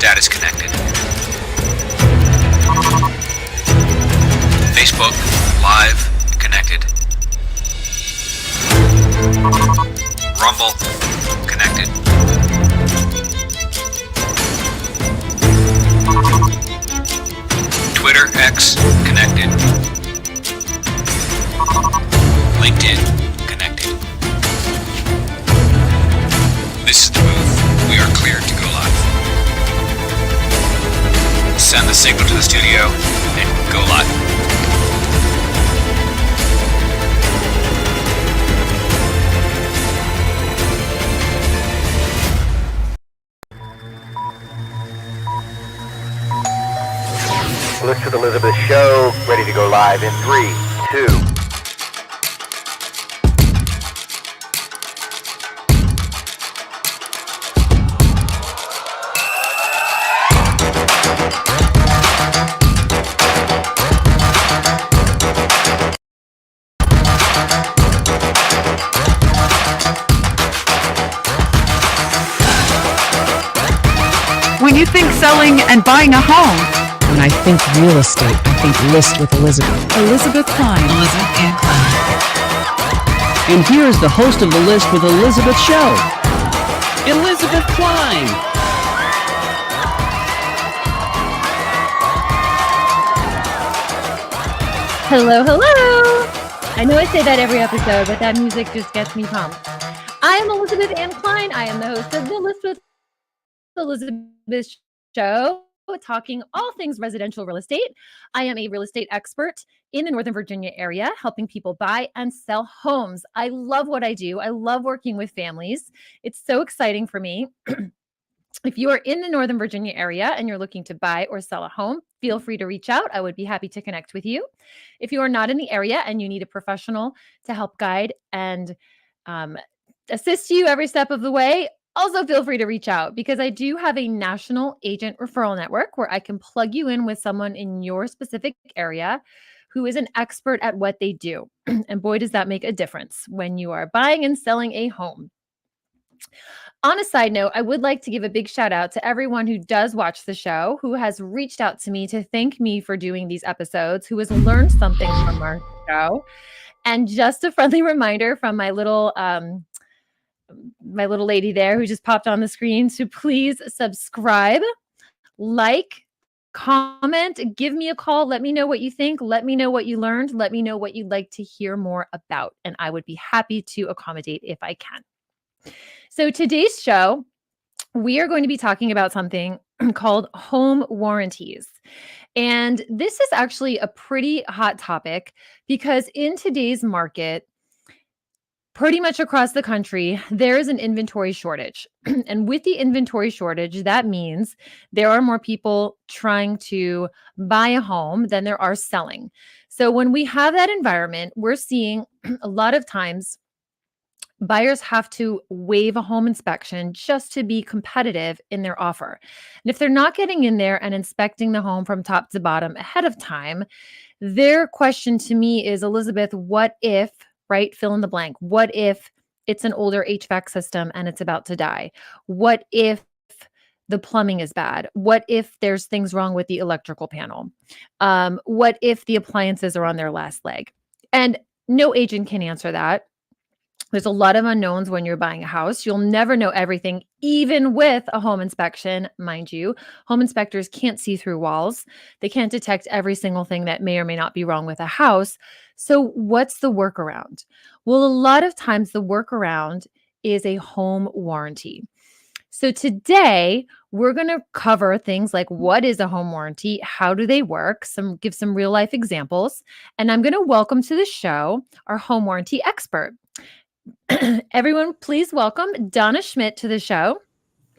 status connected. Facebook live connected. Rumble connected. Twitter X connected. LinkedIn connected. This is the booth. We are cleared to go live. Send the signal to the studio and go live. List with Elizabeth show, ready to go live in 3, 2. When you think selling and buying a home, When I think real estate, I think List with Elizabeth. Elizabeth Klein. Elizabeth and Klein. And here's the host of the List with Elizabeth show, Elizabeth Klein. Hello, hello! I know I say that every episode, but that music just gets me pumped. I am Elizabeth Ann Klein. I am the host of the List with Elizabeth show, talking all things residential real estate. I am a real estate expert in the Northern Virginia area, helping people buy and sell homes. I love what I do. I love working with families. It's so exciting for me. If you are in the Northern Virginia area and you're looking to buy or sell a home, feel free to reach out. I would be happy to connect with you. If you are not in the area and you need a professional to help guide and assist you every step of the way, also feel free to reach out, because I do have a national agent referral network where I can plug you in with someone in your specific area who is an expert at what they do. And boy, does that make a difference when you are buying and selling a home. On a side note, I would like to give a big shout out to everyone who does watch the show, who has reached out to me to thank me for doing these episodes, who has learned something from our show. And just a friendly reminder from my little lady there who just popped on the screen to please subscribe, like, comment, give me a call. Let me know what you think. Let me know what you learned. Let me know what you'd like to hear more about. And I would be happy to accommodate if I can. So today's show, we are going to be talking about something called home warranties. And this is actually a pretty hot topic because in today's market, pretty much across the country, there is an inventory shortage. And with the inventory shortage, that means there are more people trying to buy a home than there are selling. So when we have that environment, we're seeing a lot of times buyers have to waive a home inspection just to be competitive in their offer. And if they're not getting in there and inspecting the home from top to bottom ahead of time, their question to me is, Elizabeth, what if, right? Fill in the blank. What if it's an older HVAC system and it's about to die? What if the plumbing is bad? What if there's things wrong with the electrical panel? What if the appliances are on their last leg? And no agent can answer that. There's a lot of unknowns when you're buying a house. You'll never know everything, even with a home inspection, mind you. Home inspectors can't see through walls. They can't detect every single thing that may or may not be wrong with a house. So what's the workaround? Well, a lot of times the workaround is a home warranty. So today we're going to cover things like what is a home warranty, how do they work, give some real life examples, and I'm going to welcome to the show our home warranty expert. Everyone, please welcome Donna Schmidt to the show.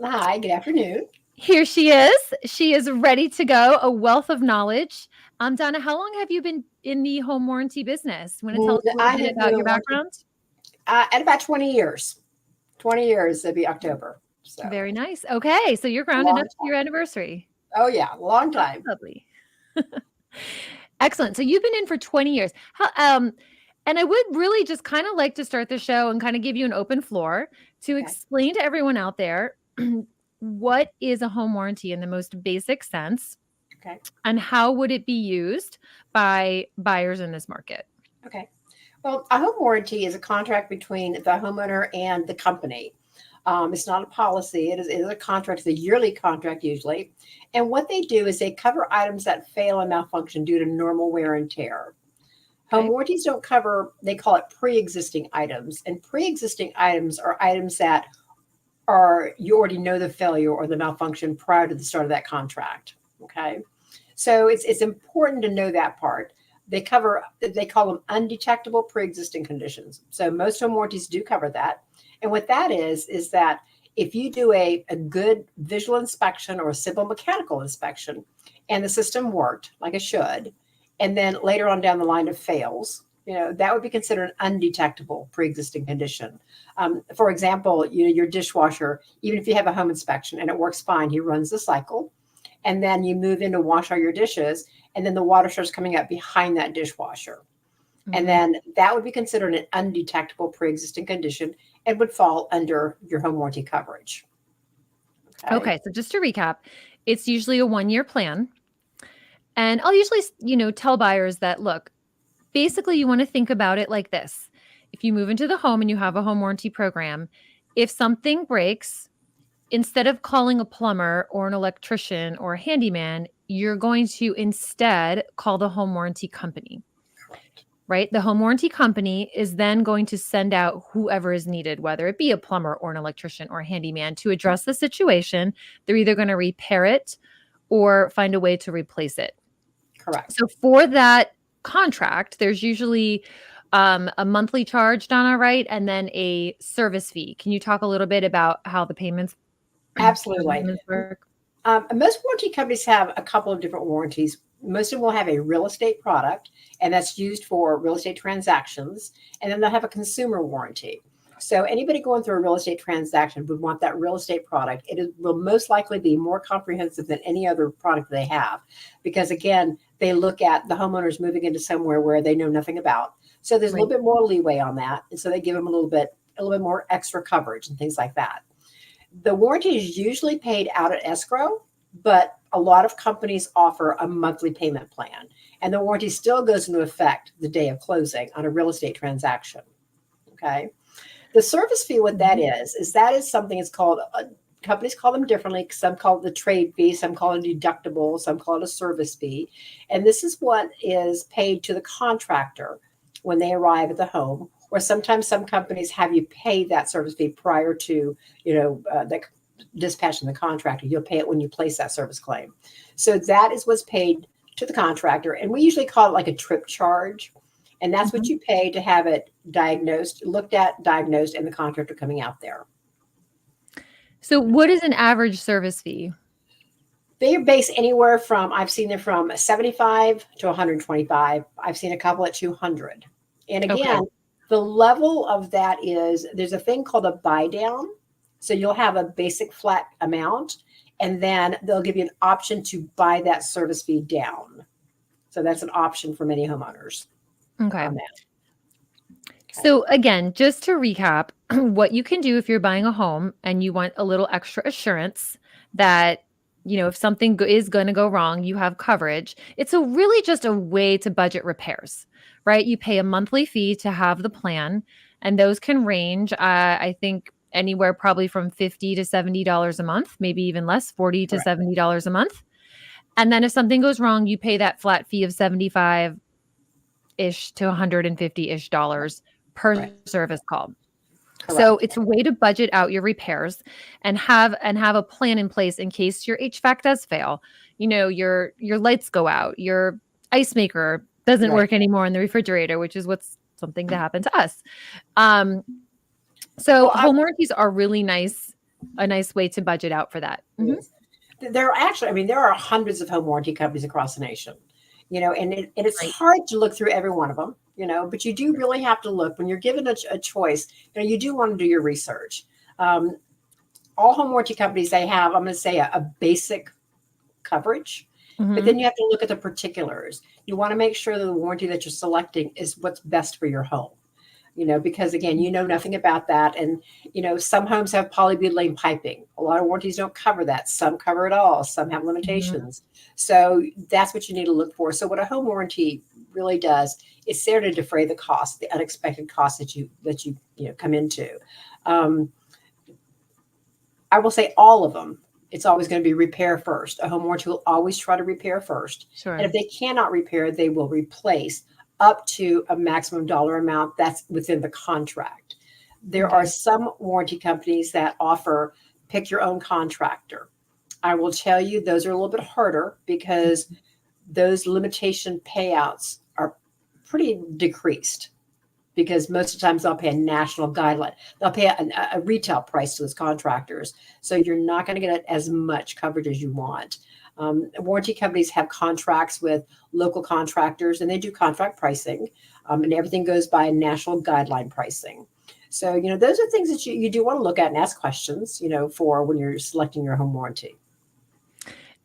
Hi, good afternoon. Here she is. She is ready to go, a wealth of knowledge. Donna, how long have you been in the home warranty business? Want to tell us a little bit about your background? At about 20 years. 20 years, it'll be October. So. Very nice. Okay, so you're rounding up to your anniversary. Oh, yeah, long time. Lovely. Excellent. So you've been in for 20 years. And I would really just kind of like to start the show and kind of give you an open floor to explain to everyone out there what is a home warranty in the most basic sense? Okay. And how would it be used by buyers in this market? Okay. Well, a home warranty is a contract between the homeowner and the company. It's not a policy. It is a contract. It's a yearly contract usually. And what they do is they cover items that fail and malfunction due to normal wear and tear. Home warranties don't cover, they call it pre-existing items. And pre-existing items are items that you already know the failure or the malfunction prior to the start of that contract. Okay. So it's important to know that part. They call them undetectable pre-existing conditions. So most home warranties do cover that. And what that is that if you do a good visual inspection or a simple mechanical inspection and the system worked like it should, and then later on down the line it fails, that would be considered an undetectable pre-existing condition. For example, your dishwasher, even if you have a home inspection and it works fine, he runs the cycle, and then you move in to wash all your dishes, and then the water starts coming up behind that dishwasher. Mm-hmm. And then that would be considered an undetectable pre-existing condition and would fall under your home warranty coverage. Okay, so just to recap, it's usually a 1-year plan. And I'll usually, tell buyers that, look, basically you want to think about it like this. If you move into the home and you have a home warranty program, if something breaks, instead of calling a plumber or an electrician or a handyman, you're going to instead call the home warranty company. Right? The home warranty company is then going to send out whoever is needed, whether it be a plumber or an electrician or a handyman, to address the situation. They're either going to repair it or find a way to replace it. Correct. So for that contract, there's usually a monthly charge, Donna, right? And then a service fee. Can you talk a little bit about how the payments work? Most warranty companies have a couple of different warranties. Most of them will have a real estate product, and that's used for real estate transactions. And then they'll have a consumer warranty. So anybody going through a real estate transaction would want that real estate product. It will most likely be more comprehensive than any other product they have, because again, they look at the homeowners moving into somewhere where they know nothing about. So there's a little bit more leeway on that. And so they give them a little bit more extra coverage and things like that. The warranty is usually paid out at escrow, but a lot of companies offer a monthly payment plan, and the warranty still goes into effect the day of closing on a real estate transaction. Okay. The service fee, what that is something it's called, companies call them differently. Some call it the trade fee, some call it a deductible, some call it a service fee. And this is what is paid to the contractor when they arrive at the home, or sometimes some companies have you pay that service fee prior to, the dispatching the contractor. You'll pay it when you place that service claim. So that is what's paid to the contractor. And we usually call it like a trip charge. And that's what you pay to have it looked at, diagnosed, and the contractor coming out there. So what is an average service fee? They base anywhere from, I've seen them from 75 to 125. I've seen a couple at 200. And again, the level of that is, there's a thing called a buy down. So you'll have a basic flat amount, and then they'll give you an option to buy that service fee down. So that's an option for many homeowners. Okay. So again, just to recap, what you can do if you're buying a home and you want a little extra assurance that, if something is going to go wrong, you have coverage. It's really just a way to budget repairs, right? You pay a monthly fee to have the plan, and those can range, I think, anywhere probably from $50 to $70 a month, maybe even less, $40 to $70 a month. And then if something goes wrong, you pay that flat fee of $75-ish to $150-ish per service call. Correct. So it's a way to budget out your repairs and have a plan in place in case your HVAC does fail. Your lights go out, your ice maker doesn't work anymore in the refrigerator, which is something that happened to us. So home warranties are really a nice way to budget out for that. Mm-hmm. There are hundreds of home warranty companies across the nation, and it's hard to look through every one of them, but you do really have to look when you're given a choice. You do want to do your research. All home warranty companies, they have, I'm going to say, a basic coverage, but then you have to look at the particulars. You want to make sure that the warranty that you're selecting is what's best for your home. because again, you know nothing about that. And, some homes have polybutylene piping. A lot of warranties don't cover that. Some cover it all. Some have limitations. So that's what you need to look for. So what a home warranty really does, it's there to defray the cost, the unexpected costs that you come into. I will say all of them. It's always going to be repair first. A home warranty will always try to repair first. Sure. And if they cannot repair, they will replace up to a maximum dollar amount that's within the contract. There are some warranty companies that offer pick your own contractor. I will tell you those are a little bit harder because those limitation payouts are pretty decreased, because most of the times they'll pay a national guideline. They'll pay a retail price to those contractors. So you're not going to get as much coverage as you want. Warranty companies have contracts with local contractors, and they do contract pricing, and everything goes by national guideline pricing. So, those are things that you do want to look at and ask questions, for when you're selecting your home warranty.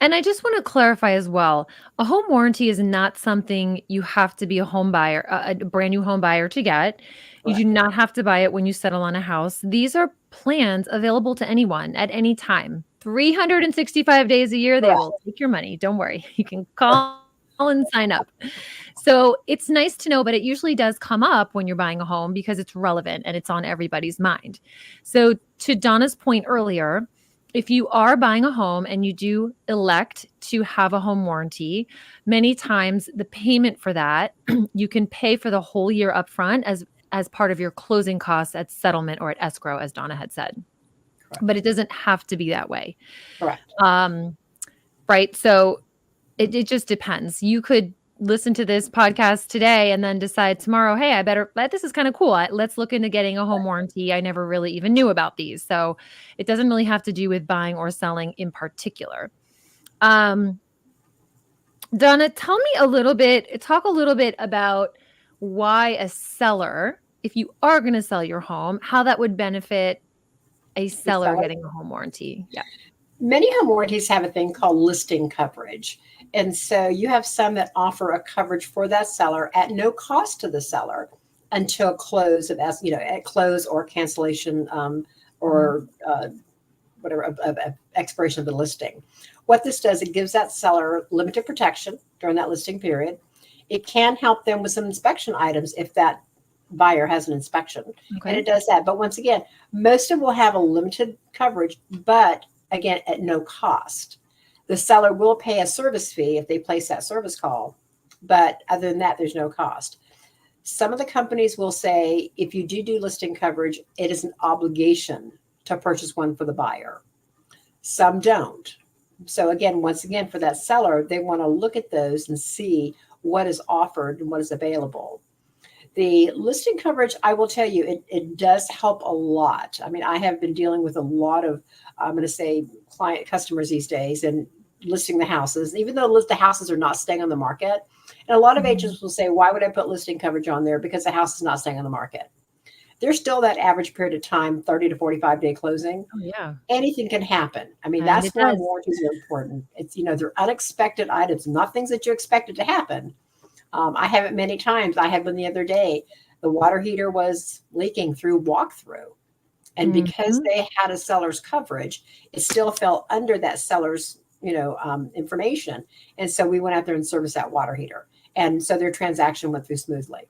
And I just want to clarify as well, a home warranty is not something you have to be a home buyer, a brand new home buyer to get. You do not have to buy it when you settle on a house. These are plans available to anyone at any time. 365 days a year, they will take your money. Don't worry. You can call and sign up. So it's nice to know, but it usually does come up when you're buying a home because it's relevant and it's on everybody's mind. So to Donna's point earlier, if you are buying a home and you do elect to have a home warranty, many times the payment for that, you can pay for the whole year upfront as part of your closing costs at settlement or at escrow, as Donna had said. Correct. But it doesn't have to be that way. Correct. Right. So it just depends. You could listen to this podcast today and then decide tomorrow, hey, this is kind of cool. Let's look into getting a home warranty. I never really even knew about these. So it doesn't really have to do with buying or selling in particular. Donna, talk a little bit about why a seller, if you are going to sell your home, how that would benefit a seller getting a home warranty. Yeah. Many home warranties have a thing called listing coverage. And so you have some that offer a coverage for that seller at no cost to the seller until close at close or cancellation or expiration of the listing. What this does, it gives that seller limited protection during that listing period. It can help them with some inspection items if that buyer has an inspection. Okay. And it does that. But once again, most of them will have a limited coverage, but again, at no cost. The seller will pay a service fee if they place that service call, but other than that, there's no cost. Some of the companies will say, if you do listing coverage, it is an obligation to purchase one for the buyer. Some don't. So again, once again, for that seller, they want to look at those and see what is offered and what is available. The listing coverage, I will tell you, it does help a lot. I mean, I have been dealing with a lot of, I'm going to say, customers these days and listing the houses, even though the houses are not staying on the market. And a lot of agents will say, why would I put listing coverage on there? Because the house is not staying on the market. There's still that average period of time, 30 to 45 day closing. Oh, yeah. Anything can happen. I mean, that's why warranties are important. It's, they're unexpected items, not things that you expected to happen. I have it many times. I had one the other day. The water heater was leaking through walkthrough. And because they had a seller's coverage, it still fell under that seller's, information. And so we went out there and serviced that water heater. And so their transaction went through smoothly.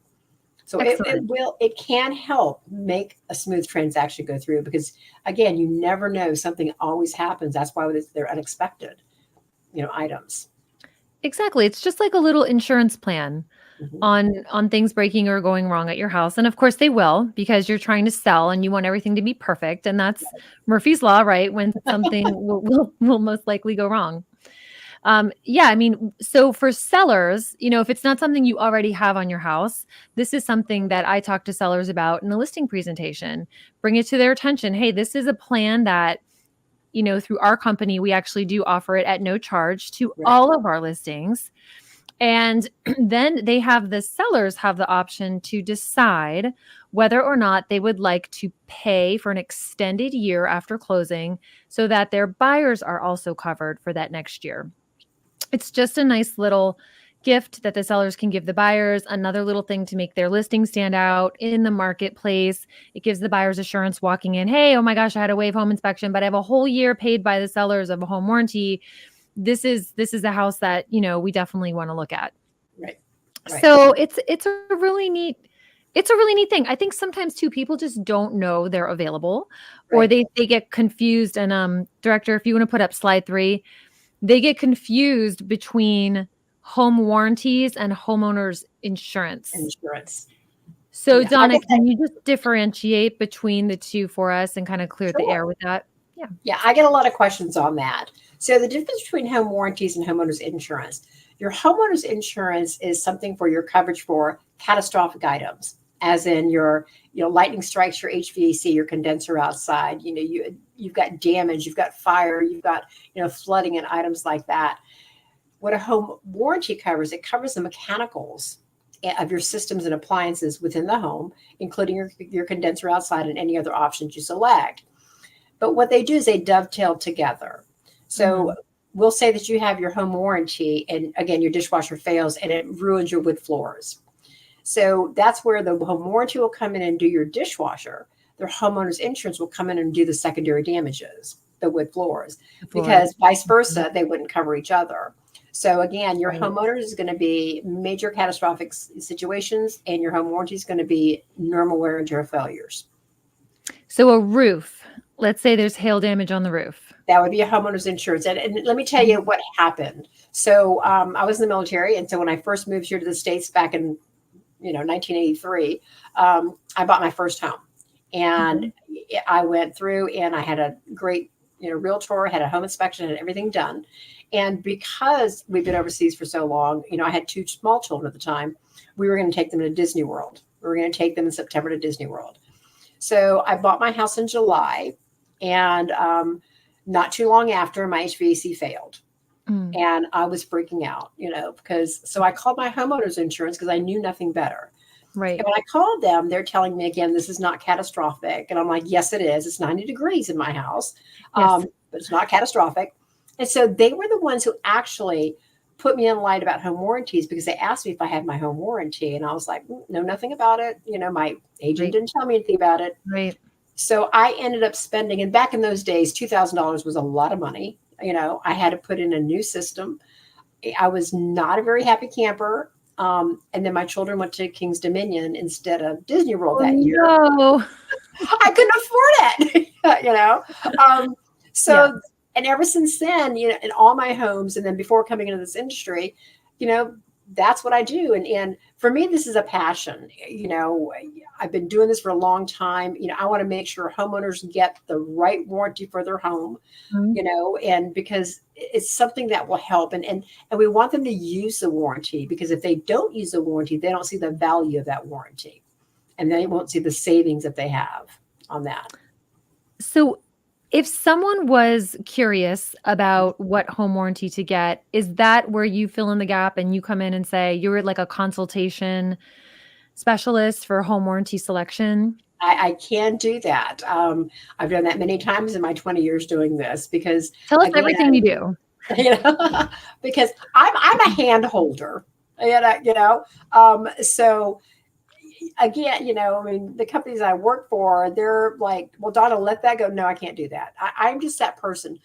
So it can help make a smooth transaction go through because, again, you never know. Something always happens. That's why they're unexpected, items. Exactly. It's just like a little insurance plan on things breaking or going wrong at your house. And of course they will, because you're trying to sell and you want everything to be perfect. And that's Murphy's Law, right? When something will most likely go wrong. So for sellers, if it's not something you already have on your house, this is something that I talk to sellers about in the listing presentation. Bring it to their attention. Hey, this is a plan that through our company, we actually do offer it at no charge to all of our listings. And then the sellers have the option to decide whether or not they would like to pay for an extended year after closing so that their buyers are also covered for that next year. It's just a nice little gift that the sellers can give the buyers, another little thing to make their listing stand out in the marketplace. It gives the buyers assurance walking in, hey, oh my gosh, I had a waive home inspection, but I have a whole year paid by the sellers of a home warranty. This is a house that, we definitely want to look at. Right. So it's a really neat thing. I think sometimes too, people just don't know they're available, or they get confused. And director, if you want to put up slide 3, they get confused between home warranties and homeowners insurance. So Yeah, Donna, can you just differentiate between the two for us and kind of clear the air with that? Yeah, I get a lot of questions on that. So the difference between home warranties and homeowners insurance. Your homeowner's insurance is something for your coverage for catastrophic items, as in your, lightning strikes your HVAC, your condenser outside. You've got damage, you've got fire, you've got flooding and items like that. What a home warranty covers, it covers the mechanicals of your systems and appliances within the home, including your condenser outside and any other options you select. But what they do is they dovetail together. So we'll say that you have your home warranty, and again, your dishwasher fails and it ruins your wood floors. So that's where the home warranty will come in and do your dishwasher. Their homeowner's insurance will come in and do the secondary damages, the wood floors, because vice versa, they wouldn't cover each other. So again, your homeowners is going to be major catastrophic situations, and your home warranty is going to be normal wear and tear failures. So a roof, let's say there's hail damage on the roof. That would be a homeowner's insurance. And let me tell you what happened. So I was in the military. And so when I first moved here to the States back in 1983, I bought my first home. And I went through and I had a great realtor, had a home inspection, had everything done. And because we've been overseas for so long, I had 2 small children at the time, we were going to take them to Disney World. We were going to take them in September to Disney World. So I bought my house in July, and not too long after, my HVAC failed. And I was freaking out, so I called my homeowner's insurance because I knew nothing better. Right. And when I called them, they're telling me again, this is not catastrophic. And I'm like, yes, it is. It's 90 degrees in my house, but it's not catastrophic. And so they were the ones who actually put me in light about home warranties, because they asked me if I had my home warranty. And I was like, no, nothing about it. My agent didn't tell me anything about it. Right. So I ended up spending, and back in those days, $2,000 was a lot of money. I had to put in a new system. I was not a very happy camper. And then my children went to King's Dominion instead of Disney World that year. No. I couldn't afford it, And ever since then, in all my homes, and then before coming into this industry, that's what I do. And for me, this is a passion. I've been doing this for a long time. I want to make sure homeowners get the right warranty for their home, and because it's something that will help. And we want them to use the warranty, because if they don't use the warranty, they don't see the value of that warranty, and they won't see the savings that they have on that. So if someone was curious about what home warranty to get, is that where you fill in the gap and you come in and say you're like a consultation specialist for home warranty selection? I can do that. I've done that many times in my 20 years doing this, because tell us everything you do. Because I'm a hand holder, so again, the companies I work for, they're like, well, Donna, let that go. No, I can't do that. I'm just that person.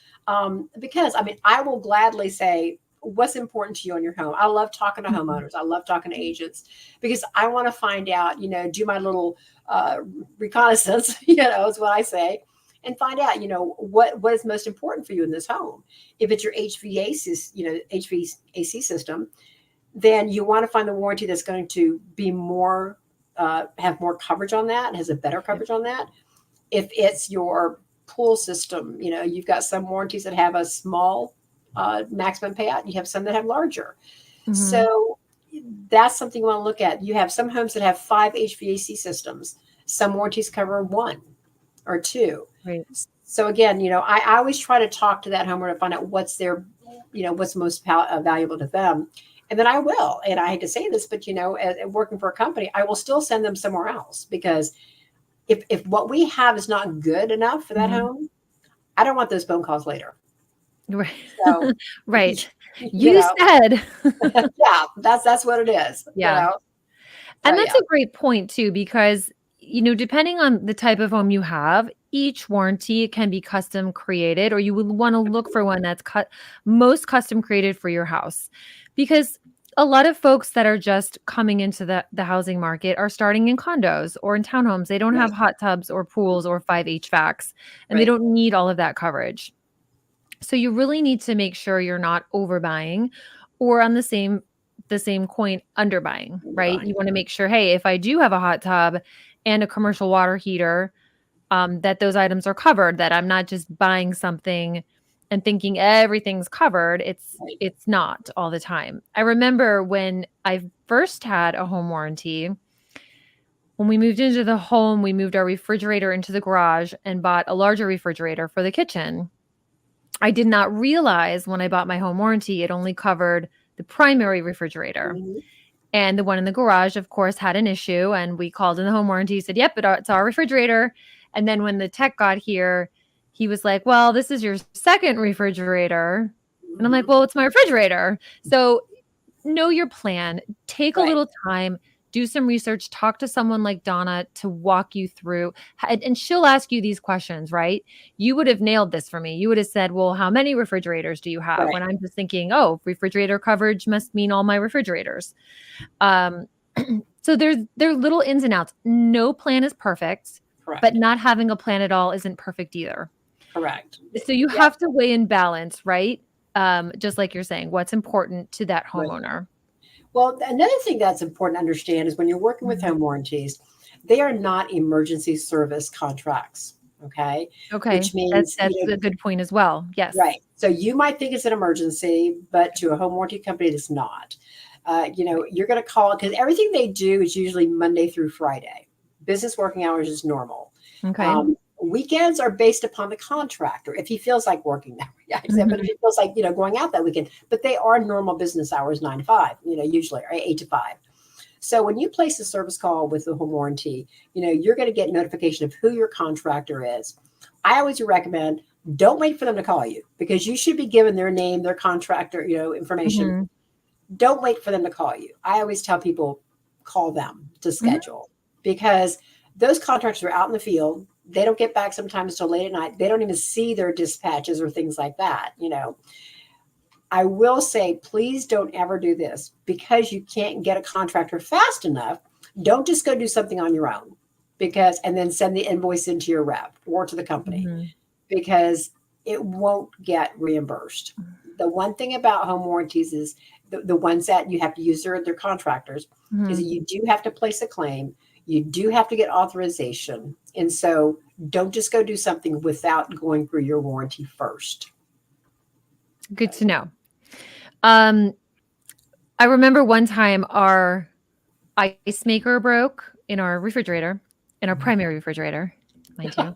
Because I will gladly say what's important to you in your home. I love talking to homeowners. I love talking to agents, because I want to find out, do my little reconnaissance, is what I say, and find out, what is most important for you in this home. If it's your HVAC system, then you want to find the warranty that's going to be more have more coverage on that, has a better coverage on that. If it's your pool system, you've got some warranties that have a small maximum payout. You have some that have larger. So that's something you want to look at. You have some homes that have 5 HVAC systems. Some warranties cover 1 or 2. Right. So again, I always try to talk to that homeowner to find out what's their, what's most valuable to them. And then I will, and I hate to say this, but as working for a company, I will still send them somewhere else, because if what we have is not good enough for that home, I don't want those phone calls later. Right. So, Right. you You know, said. yeah, that's what it is. Yeah. So And that's yeah, a great point too, because, depending on the type of home you have, each warranty can be custom created, or you would want to look for one that's most custom created for your house. Because a lot of folks that are just coming into the housing market are starting in condos or in townhomes. They don't have right, hot tubs or pools or 5 HVACs, and they right, don't need all of that coverage. So you really need to make sure you're not overbuying, or on the same coin, underbuying, right? right, You want to make sure, hey, if I do have a hot tub and a commercial water heater, that those items are covered, that I'm not just buying something and thinking everything's covered. It's right. it's not all the time. I remember when I first had a home warranty, when we moved into the home, we moved our refrigerator into the garage and bought a larger refrigerator for the kitchen. I did not realize when I bought my home warranty, it only covered the primary refrigerator. Mhm. And the one in the garage, of course, had an issue. And we called in the home warranty, said, yep, it's our refrigerator. And then when the tech got here, he was like, well, this is your second refrigerator. And I'm like, well, it's my refrigerator. So know your plan, take a Right, little time, do some research, talk to someone like Donna to walk you through, and she'll ask you these questions, right? You would have nailed this for me. You would have said, well, how many refrigerators do you have? right, When I'm just thinking, oh, refrigerator coverage must mean all my refrigerators. Um, so there are little ins and outs. No plan is perfect, correct, but not having a plan at all isn't perfect either. correct. So you Yeah, have to weigh in balance, right? Just like you're saying, what's important to that right. homeowner. Well, another thing that's important to understand is when you're working with Mhm. home warranties, they are not emergency service contracts. Okay. Okay, Which that's means, that's a good point as well. Yes. right. So you might think it's an emergency, but to a home warranty company, it's not. You're going to call because everything they do is usually Monday through Friday. Business working hours is normal. Okay. Weekends are based upon the contractor. If he feels like working that weekend, but if Mhm. he feels like going out that weekend, but they are normal business hours, 9 to 5. Usually or 8 to 5. So when you place a service call with the home warranty, you're going to get notification of who your contractor is. I always recommend don't wait for them to call you because you should be given their name, their contractor, information. Mhm. Don't wait for them to call you. I always tell people call them to Mhm. schedule because those contractors are out in the field. They don't get back sometimes till late at night. They don't even see their dispatches or things like that. I will say, please don't ever do this because you can't get a contractor fast enough. Don't just go do something on your own and then send the invoice into your rep or to the company Mhm. because it won't get reimbursed. The one thing about home warranties is the ones that you have to use their contractors is that Mhm. you do have to place a claim. You do have to get authorization. And so don't just go do something without going through your warranty first. Good to know. Um, I remember one time our ice maker broke in our refrigerator, in our primary refrigerator, mind you.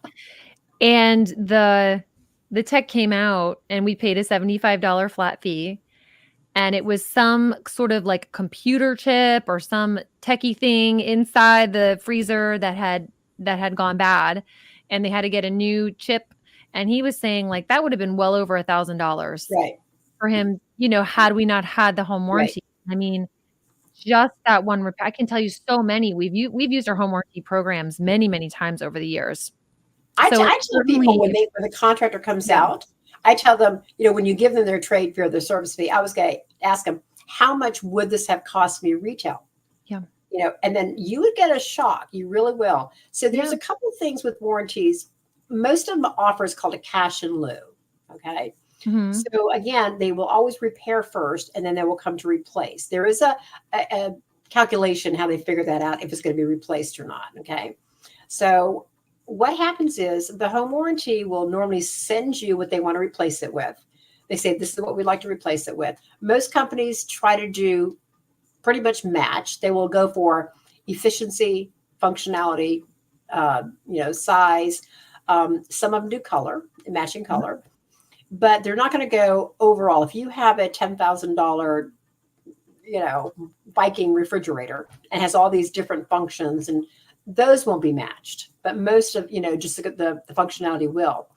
And the tech came out and we paid a $75 flat fee. And it was some sort of like computer chip or some techie thing inside the freezer that had gone bad, and they had to get a new chip. And he was saying like that would have been well over $1,000 Right. for him, had we not had the home Right. warranty. I mean, just that one repair. I can tell you so many. We've used our home warranty programs many, many times over the years. So I it's tell people certainly, when the contractor comes yeah, out, I tell them, when you give them their trade fee or their service fee, I was going to ask them, how much would this have cost me retail? yeah, And then you would get a shock. You really will. So there's yeah. a couple of things with warranties. Most of them offers called a cash in lieu. Okay. Mhm. So again, they will always repair first and then they will come to replace. There is a calculation how they figure that out if it's going to be replaced or not. Okay. So what happens is the home warranty will normally send you what they want to replace it with. They say, this is what we'd like to replace it with. Most companies try to do pretty much match. They will go for efficiency, functionality, size. Some of them do color, matching color, but they're not going to go overall. If you have a $10,000, Viking refrigerator and has all these different functions, and those won't be matched, but most of, just the functionality will.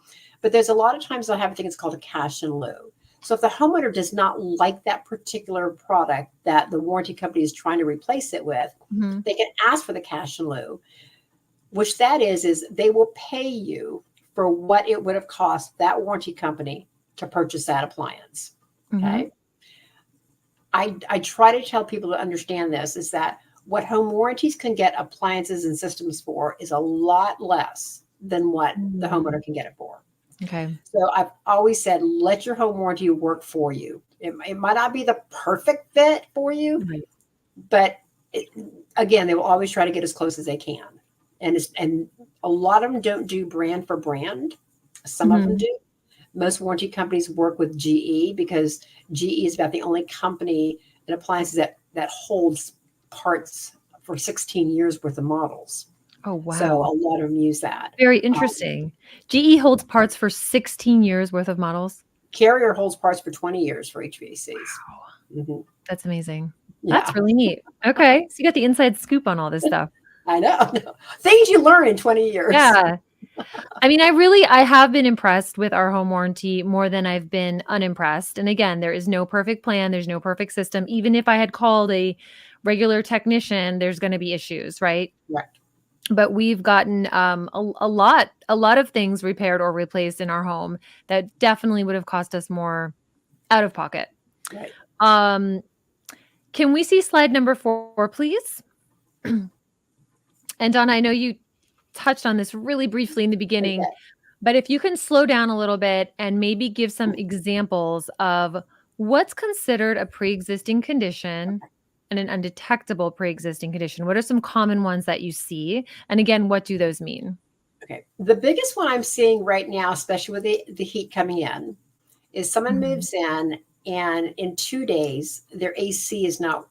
But there's a lot of times they'll have a thing that's called a cash in lieu. So if the homeowner does not like that particular product that the warranty company is trying to replace it with, they can ask for the cash in lieu, which that is they will pay you for what it would have cost that warranty company to purchase that appliance. Okay. I try to tell people to understand this is that what home warranties can get appliances and systems for is a lot less than what the homeowner can get it for. Okay. So I've always said, let your home warranty work for you. It might not be the perfect fit for you, but again, they will always try to get as close as they can. And a lot of them don't do brand for brand. Some of them do. Most warranty companies work with GE because GE is about the only company in appliances that holds parts for 16 years worth of models. Oh, wow. So a lot of them use that. Very interesting. GE holds parts for 16 years worth of models. Carrier holds parts for 20 years for HVACs. Wow. That's amazing. Yeah. That's really neat. Okay. So you got the inside scoop on all this stuff. I know. Things you learn in 20 years. Yeah. I mean, I have been impressed with our home warranty more than I've been unimpressed. And again, there is no perfect plan. There's no perfect system. Even if I had called a regular technician, there's going to be issues, right? Right. But we've gotten a lot of things repaired or replaced in our home that definitely would have cost us more out of pocket. Right. Can we see slide number 4, please? And Donna, I know you touched on this really briefly in the beginning, but if you can slow down a little bit and maybe give some examples of what's considered a pre-existing condition and an undetectable pre-existing condition. What are some common ones that you see? And again, what do those mean? Okay. The biggest one I'm seeing right now, especially with the heat coming in, is someone moves in and in 2 days, their AC is not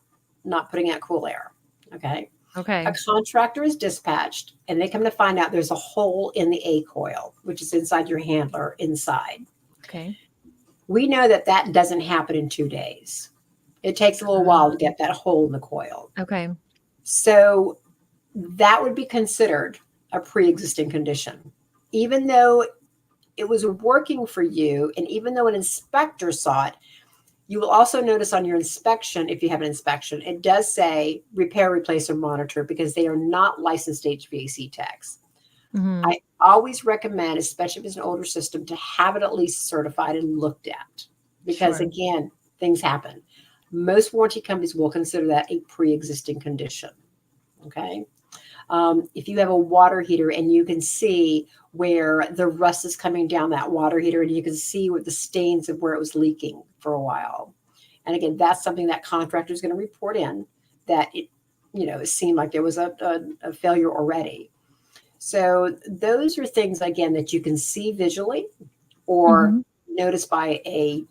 putting out cool air. Okay. Okay. A contractor is dispatched and they come to find out there's a hole in the A coil, which is inside your handler inside. Okay. We know that doesn't happen in 2 days. It takes a little while to get that hole in the coil. Okay. So that would be considered a pre-existing condition. Even though it was working for you, and even though an inspector saw it, you will also notice on your inspection, if you have an inspection, it does say repair, replace, or monitor because they are not licensed HVAC techs. I always recommend, especially if it's an older system, to have it at least certified and looked at because, again, things happen. Most warranty companies will consider that a pre-existing condition. Okay. If you have a water heater and you can see where the rust is coming down that water heater and you can see what the stains of where it was leaking for a while. And again, that's something that contractor is going to report in that it seemed like there was a failure already. So those are things, again, that you can see visually or notice by a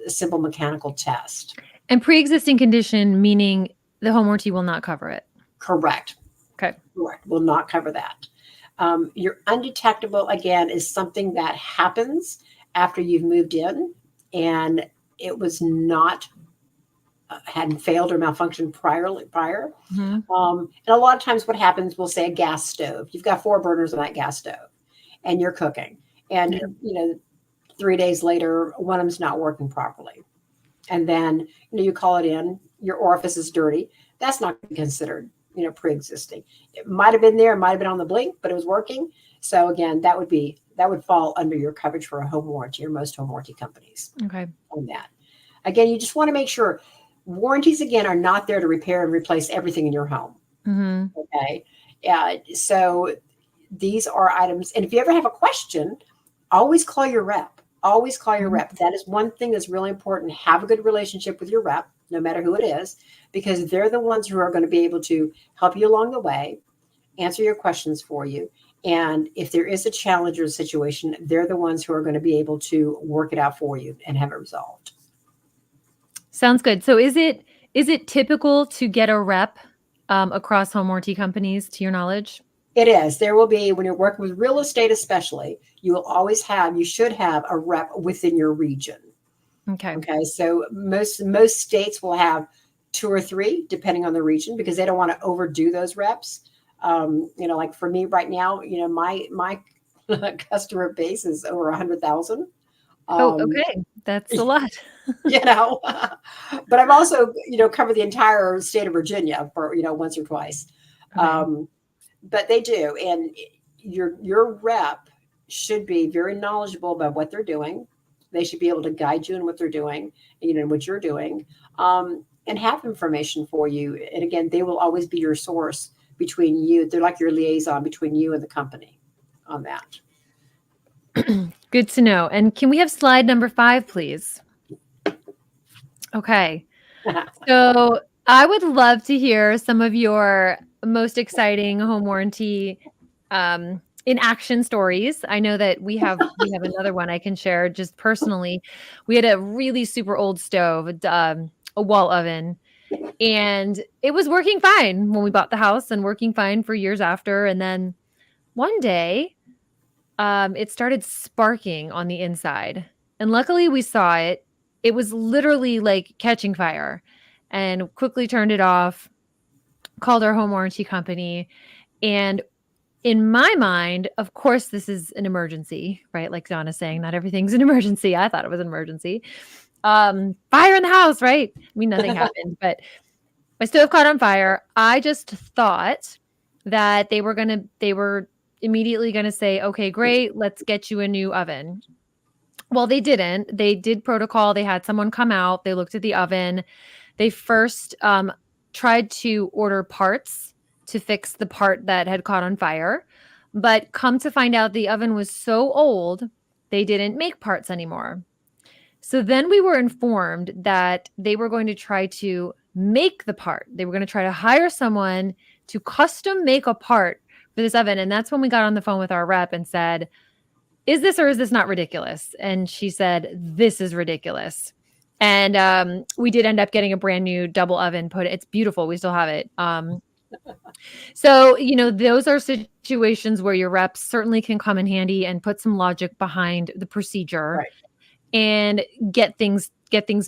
simple mechanical test. And pre-existing condition, meaning the home warranty will not cover it. Correct. Okay. Correct. Will not cover that. Your undetectable, again, is something that happens after you've moved in and it was not, hadn't failed or malfunctioned prior. And a lot of times what happens, we'll say a gas stove. You've got 4 burners on that gas stove and you're cooking. And, 3 days later, one of them's not working properly. And then, you call it in, your orifice is dirty. That's not considered, pre-existing. It might have been there, it might have been on the blink, but it was working. So again, that would fall under your coverage for a home warranty or most home warranty companies. Okay. On that. Again, you just want to make sure warranties, again, are not there to repair and replace everything in your home. Okay. So these are items. And if you ever have a question, always call your rep. Always call your rep. That is one thing that's really important. Have a good relationship with your rep, no matter who it is, because they're the ones who are going to be able to help you along the way, answer your questions for you. And if there is a challenge or a situation, they're the ones who are going to be able to work it out for you and have it resolved. Sounds good. So is it typical to get a rep across home warranty companies, to your knowledge? It is. There will be, when you're working with real estate especially, you should have a rep within your region. Okay. Okay. So most states will have 2 or 3, depending on the region, because they don't want to overdo those reps. Like for me right now, my customer base is over 100,000. Oh, okay. That's a lot. You know, but I've also, covered the entire state of Virginia for, once or twice. Okay. But they do. And your rep should be very knowledgeable about what they're doing. They should be able to guide you in what they're doing, what you're doing, and have information for you. And again, they will always be your source between you. They're like your liaison between you and the company on that. Good to know. And can we have slide number 5, please? Okay. So I would love to hear some of your most exciting home warranty in action stories. I know that we have another one I can share just personally. We had a really super old stove, a wall oven, and it was working fine when we bought the house and working fine for years after. And then one day, it started sparking on the inside. And luckily we saw it. It was literally like catching fire, and quickly turned it off, called our home warranty company. And in my mind, of course, this is an emergency, right? Like Donna's saying, not everything's an emergency. I thought it was an emergency. Fire in the house, right? I mean, nothing happened, but my stove caught on fire. I just thought that they were immediately going to say, okay, great, let's get you a new oven. Well, they didn't. They did protocol. They had someone come out. They looked at the oven. They first tried to order parts to fix the part that had caught on fire. But come to find out, the oven was so old, they didn't make parts anymore. So then we were informed that they were going to try to make the part. They were going to try to hire someone to custom make a part for this oven. And that's when we got on the phone with our rep and said, is this or is this not ridiculous? And she said, this is ridiculous. And we did end up getting a brand new double oven put. It's beautiful. We still have it. So, those are situations where your reps certainly can come in handy and put some logic behind the procedure, right, and get things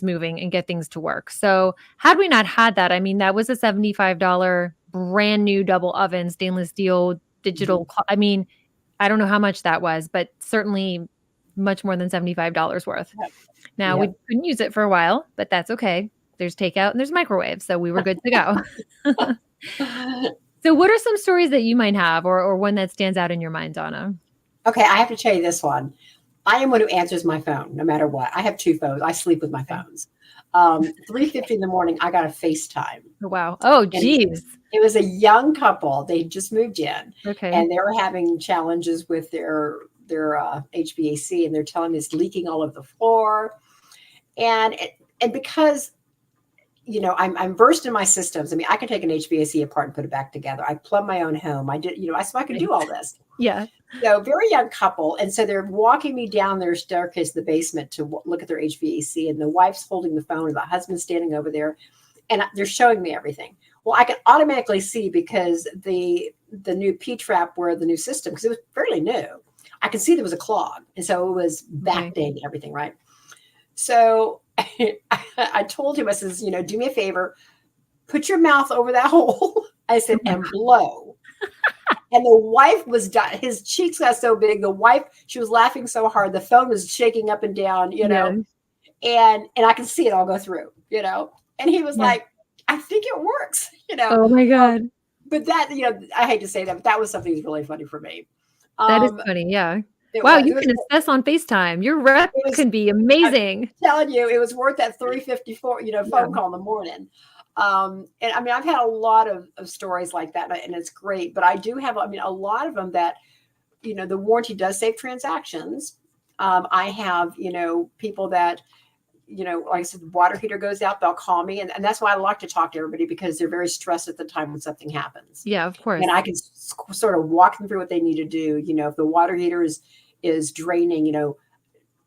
moving and get things to work. So had we not had that, I mean, that was a $75 brand new double oven, stainless steel, digital. I mean, I don't know how much that was, but certainly much more than $75 worth. Yep. Now, we couldn't use it for a while, but that's okay. There's takeout and there's microwave, so we were good to go. So what are some stories that you might have, or one that stands out in your mind, Donna? Okay, I have to tell you this one. I am one who answers my phone no matter what. I have 2 phones. I sleep with my phones. 3:50 in the morning, I got a FaceTime. Oh, wow. Oh, geez. It was a young couple. They just moved in. Okay. And they were having challenges with their HVAC, and they're telling me it's leaking all over the floor. And because I'm versed in my systems. I mean, I can take an HVAC apart and put it back together. I plumb my own home. I did, so I can do all this. Yeah. So very young couple. And so they're walking me down their staircase to the basement to look at their HVAC. And the wife's holding the phone, and the husband's standing over there, and they're showing me everything. Well, I can automatically see, because the new P-trap where the new system, because it was fairly new, I could see there was a clog. And so it was backdating everything, right? So I told him, I says, do me a favor, put your mouth over that hole. I said, and blow. And the wife was done. His cheeks got so big. The wife, she was laughing so hard. The phone was shaking up and down, and I could see it all go through, and he was like, I think it works, Oh my God. But that, I hate to say that, but that was something that's really funny for me. That is funny. Yeah. Wow, you can assess on FaceTime. Your rep can be amazing. I'm telling you, it was worth that $3.54, phone call in the morning. And I mean, I've had a lot of stories like that, and it's great. But I do have, a lot of them that, the warranty does save transactions. I have, people that, like I said, the water heater goes out, they'll call me. And that's why I like to talk to everybody, because they're very stressed at the time when something happens. Yeah, of course. And I can sort of walk them through what they need to do. If the water heater is draining,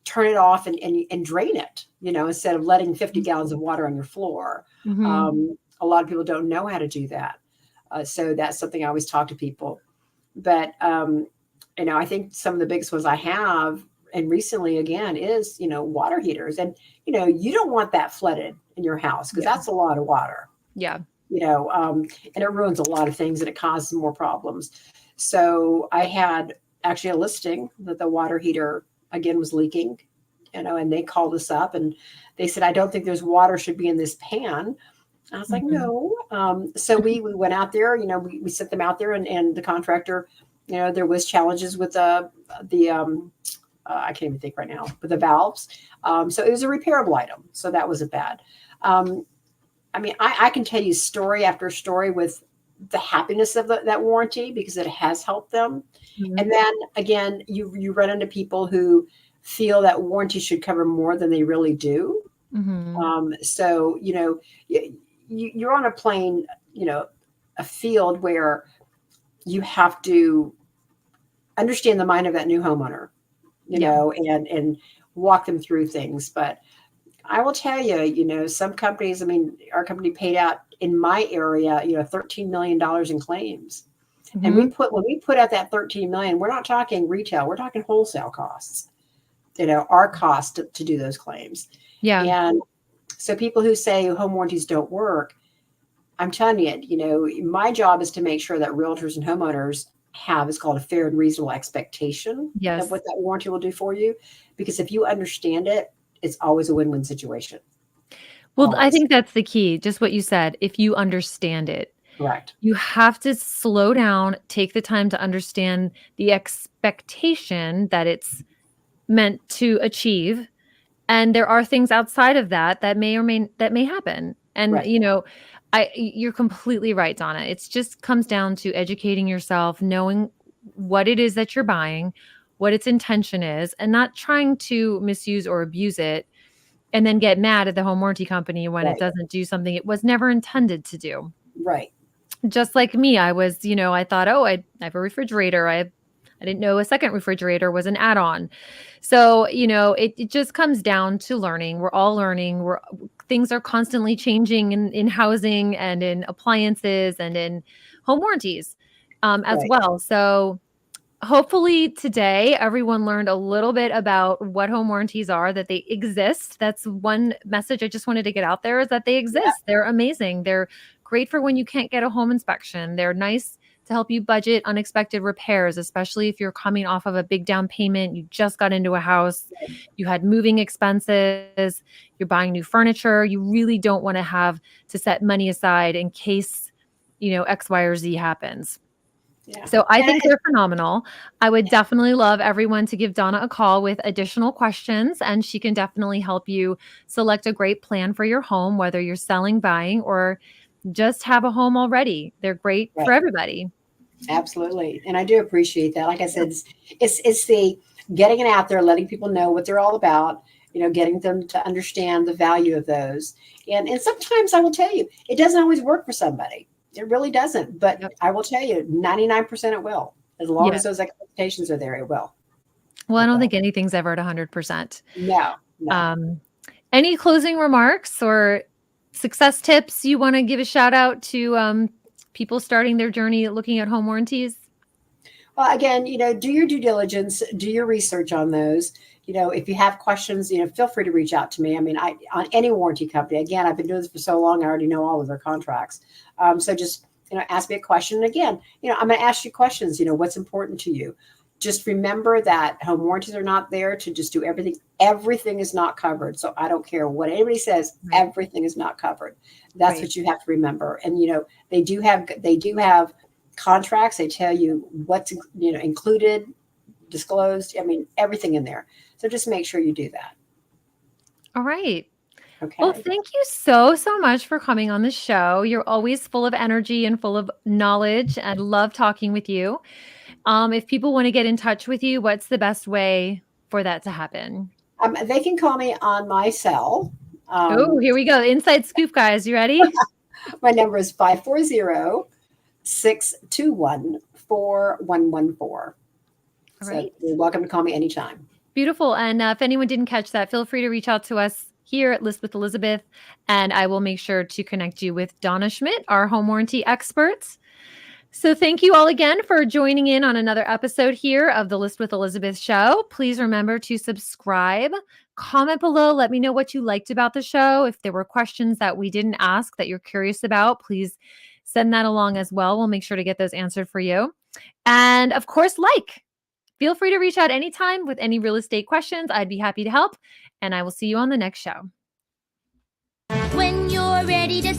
turn it off and drain it, instead of letting 50 gallons of water on your floor. Mm-hmm. A lot of people don't know how to do that. So that's something I always talk to people. But, I think some of the biggest ones I have, and recently again, is, water heaters. And, you don't want that flooded in your house, because that's a lot of water. Yeah. And it ruins a lot of things, and it causes more problems. So I had actually a listing that the water heater again was leaking, and they called us up and they said, I don't think there's water should be in this pan. I was like, no. So we went out there, we sent them out there and the contractor, there was challenges with the I can't even think right now, but the valves. So it was a repairable item. So that wasn't bad. I mean, I can tell you story after story with the happiness of that warranty because it has helped them. Mm-hmm. And then again, you run into people who feel that warranty should cover more than they really do. Mm-hmm. So, you're on a plane, a field where you have to understand the mind of that new homeowner, and walk them through things. But I will tell you, some companies, I mean, our company paid out in my area, $13 million in claims. Mm-hmm. And when we put out that 13 million, we're not talking retail, we're talking wholesale costs, our cost to do those claims. Yeah. And so people who say home warranties don't work, I'm telling you, my job is to make sure that realtors and homeowners have is called a fair and reasonable expectation of what that warranty will do for you. Because if you understand it, it's always a win-win situation. Well, always. I think that's the key. Just what you said. If you understand it, correct. You have to slow down, take the time to understand the expectation that it's meant to achieve. And there are things outside of that may happen. And, right. You're completely right, Donna. It's just comes down to educating yourself, knowing what it is that you're buying, what its intention is, and not trying to misuse or abuse it and then get mad at the home warranty company when it doesn't do something it was never intended to do. Right. Just like me, I was, I thought, I have a refrigerator. I didn't know a second refrigerator was an add-on. So, it just comes down to learning. We're all learning. Things are constantly changing in housing and in appliances and in home warranties as well. So hopefully today everyone learned a little bit about what home warranties are, that they exist. That's one message I just wanted to get out there is that they exist. Yeah. They're amazing. They're great for when you can't get a home inspection. They're nice to help you budget unexpected repairs, especially if you're coming off of a big down payment, you just got into a house, you had moving expenses, you're buying new furniture, you really don't want to have to set money aside in case, X, Y, or Z happens. Yeah. So I think they're phenomenal. I would definitely love everyone to give Donna a call with additional questions, and she can definitely help you select a great plan for your home, whether you're selling, buying, or just have a home already. They're great for everybody. Absolutely. And I do appreciate that. Like I said, it's the getting it out there, letting people know what they're all about, getting them to understand the value of those. And sometimes I will tell you, it doesn't always work for somebody. It really doesn't. But I will tell you, 99% it will. As long as those expectations are there, it will. Well, I don't think anything's ever at 100%. No. Any closing remarks or success tips you want to give a shout out to people starting their journey looking at home warranties? Well, again, do your due diligence, do your research on those. If you have questions, feel free to reach out to me. I mean, on any warranty company, again, I've been doing this for so long, I already know all of their contracts. So just, ask me a question. And again, I'm going to ask you questions, what's important to you. Just remember that home warranties are not there to just do everything. Everything is not covered. So I don't care what anybody says. Right. Everything is not covered. That's what you have to remember. And, they do have contracts. They tell you what's, included, disclosed. I mean, everything in there. So just make sure you do that. All right. Okay. Well, thank you so much for coming on the show. You're always full of energy and full of knowledge, and love talking with you. If people want to get in touch with you, what's the best way for that to happen? They can call me on my cell. Here we go. Inside scoop, guys. You ready? My number is 540-621-4114. All right. So you're welcome to call me anytime. Beautiful. And if anyone didn't catch that, feel free to reach out to us here at List with Elizabeth, and I will make sure to connect you with Donna Schmidt, our home warranty experts. So thank you all again for joining in on another episode here of the List with Elizabeth show. Please remember to subscribe, comment below, let me know what you liked about the show. If there were questions that we didn't ask that you're curious about, please send that along as well. We'll make sure to get those answered for you. And of course, Feel free to reach out anytime with any real estate questions. I'd be happy to help, and I will see you on the next show. When you're ready to